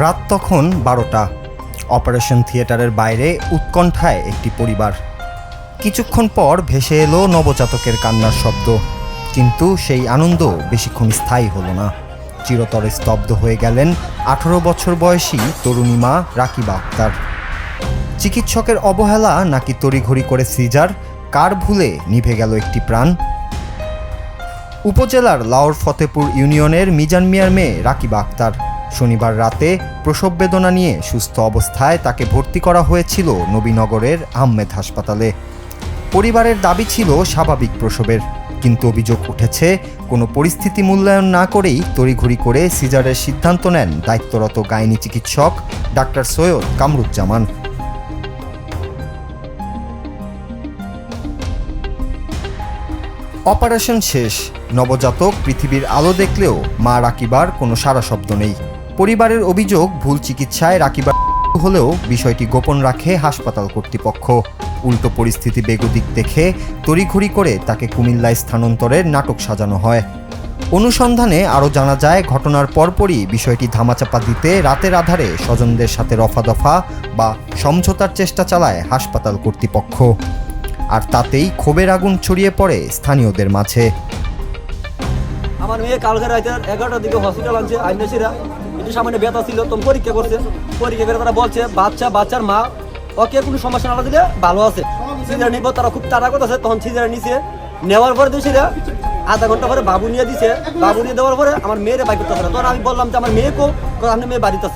রাত তখন 12টা। অপারেশন থিয়েটারের বাইরে উৎকণ্ঠায় একটি পরিবার। কিছুক্ষণ পর ভেসে এলো নবজাতকের কান্নার শব্দ, কিন্তু সেই আনন্দ বেশিক্ষণ স্থায়ী হলো না। চিরতরে স্তব্ধ হয়ে গেলেন 18 বছর বয়সী তরুণী মা রাকিবা আক্তার। চিকিৎসকের অবহেলা নাকি তড়িঘড়ি করে সিজার, কার ভুলে নিভে গেল একটি প্রাণ? উপজেলার লাউর ফতেপুর ইউনিয়নের মিজান মিয়ার মেয়ে রাকিবা আক্তার। শনিবার রাতে প্রসব বেদনা নিয়ে সুস্থ অবস্থায় তাকে ভর্তি করা হয়েছিল নবীনগরের আহমেদ হাসপাতালে। পরিবারের দাবি ছিল স্বাভাবিক প্রসবের, কিন্তু অভিযোগ উঠেছে কোনো পরিস্থিতি মূল্যায়ন না করেই তড়িঘড়ি করে সিজারের সিদ্ধান্ত নেন দায়িত্বরত গাইনি চিকিৎসক ডাক্তার সৈয়দ কামরুজ্জামান। অপারেশন শেষ, নবজাতক পৃথিবীর আলো দেখলেও মা রাকিবার কোনো সাড়া শব্দ নেই। পরিবারের অভিযোগ, ভুল চিকিৎসায় রাকিবার হলেও বিষয়টি গোপন রাখে হাসপাতাল কর্তৃপক্ষ। উল্টো পরিস্থিতি বেগতিক দেখে তড়িঘড়ি করে তাকে কুমিল্লায় স্থানান্তরের নাটক সাজানো হয়। অনুসন্ধানে আরও জানা যায়, ঘটনার পরপরই বিষয়টি ধামাচাপা দিতে রাতের আধারে স্বজনদের সাথে রফাদফা বা সমঝোতার চেষ্টা চালায় হাসপাতাল কর্তৃপক্ষ। আর তাতেই ক্ষোভের আগুন ছড়িয়ে পড়ে স্থানীয়দের মাঝে। আমার মেয়ে কালকে রাতে 11টার দিকে হসপিটাল আনছে আইনসিরা, একটু সামান্য ব্যথা ছিল, তখন পরীক্ষা করছে। পরীক্ষা করে তারা বলছে বাচ্চার মা ওকে কোনো সমস্যা না দিলে ভালো আছে, সিজার নিব। তারা খুব তাড়া করতেছে, তখন সিজার নিছে। নেওয়ার পরে দিয়েছিল আধা ঘন্টা পরে বাবু নিয়ে দিছে। বাবু নিয়ে দেওয়ার পরে আমার মেয়েরে বাইক করতেছে না। তখন আমি বললাম যে আমার মেয়েকেও, আপনার মেয়ে বাড়িতে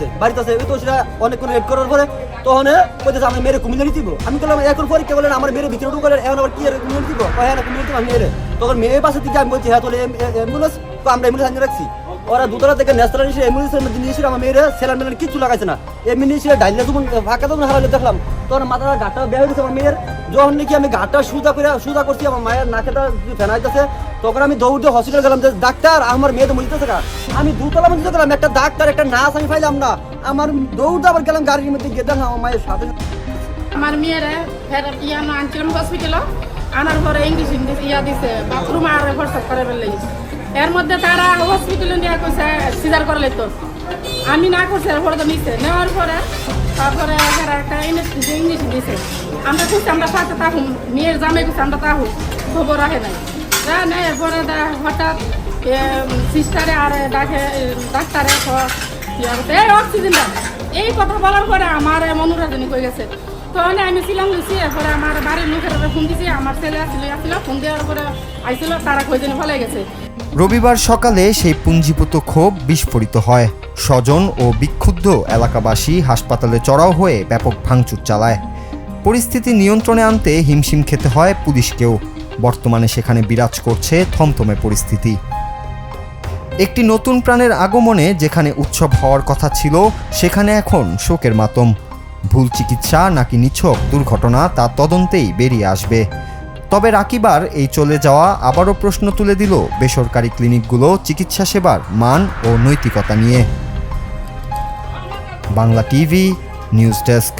আছে তো সেটা অনেকক্ষণ রেড করার পরে তখন বলতেছে আমার মেয়েরে কুমিল্লা দিব। আমি বললাম এখন পরীক্ষা করলেন আমার মেয়ের ভিতরে ঢুকলেন, এখন আবার কি কুমিল্লা দিব? হ্যাঁ না কুমিল্লা দিব আমি মেয়েরে। তখন মেয়ের পাশে দিকে আমি বলছি হ্যাঁ তোলে অ্যাম্বুলেন্স, তো আমরা অ্যাম্বুলেন্স আনিয়ে রাখছি। ওরা দুতলা থেকে ন্যাশনাল নিয়েছিল, অ্যাম্বুলেন্সের মধ্যে নিয়েছিল। আমার মেয়েরা সেলান মেলান কিছু লাগাইছে না, এমনি নিয়েছিল। ডাইলে যখন ফাঁকা তখন হারালে দেখলাম, তখন মাথাটা গাঁটটা বের হয়ে গেছে আমার মেয়ের। যখন নাকি আমি গাঁটটা সুদা করছি, আমার মায়ের নাকেটা ফেনাইতেছে, তখন আমি দৌড় দিয়ে হসপিটাল গেলাম যে ডাক্তার আমার মেয়ে তো মরিতেছে না। আমি দুতলা মধ্যে গেলাম, একটা ডাক্তার একটা নার্স আমি পাইলাম না। আমার দৌড় আবার গেলাম গাড়ির মধ্যে, গেলাম আমার মায়ের সাথে। আমার মেয়েরে ইয়ানো আনছিলাম হসপিটালে, আনার পরে ইংলিশ ইয়া দিছে বাথরুম আর প্রস্রাব করে ফেললে। এর মধ্যে তারা হসপিটালে নিয়ে কইছে সিজার করলে, তো আমি না করছি। এরপরে তো নিচ্ছে নেওয়ার পরে তারপরে একটা ইংলিশ দিছে। আমরা খুঁজছি, আমরা সাথে থাকুন, মেয়ের জামে খুঁজছি আমরা থাকুন, খবর রাখে নাই। এরপরে হঠাৎ সিস্টারে আর ডাকে ডাক্তারে অক্সিজেনটা এই কথা বলার পরে আমার মনোরঞ্জনী হয়ে গেছে। তখন আমি ছিলাম লুচি, এরপরে আমার বাড়ির লোকের ফোন দিছি, আমার ছেলে আসছিল, ফোন দেওয়ার পরে আইছিল, তারা খোঁজে ফলে গেছে। রবিবার সকালে সেই পুঞ্জীভূত ক্ষোভ বিস্ফোরিত হয়। স্বজন ও বিক্ষুব্ধ এলাকাবাসী হাসপাতালে চড়াও হয়ে ব্যাপক ভাঙচুর চালায়। পরিস্থিতি নিয়ন্ত্রণে আনতে হিমশিম খেতে হয় পুলিশকেও। বর্তমানে সেখানে বিরাজ করছে থমথমে পরিস্থিতি। একটি নতুন প্রাণের আগমনে যেখানে উৎসব হওয়ার কথা ছিল, সেখানে এখন শোকের মাতম। ভুল চিকিৎসা নাকি নিছক দুর্ঘটনা, তা তদন্তেই বেরিয়ে আসবে। তবে রাকিবার এই চলে যাওয়া আবারও প্রশ্ন তুলে দিল বেসরকারি ক্লিনিকগুলো চিকিৎসা সেবার মান ও নৈতিকতা নিয়ে। Bangla TV news desk.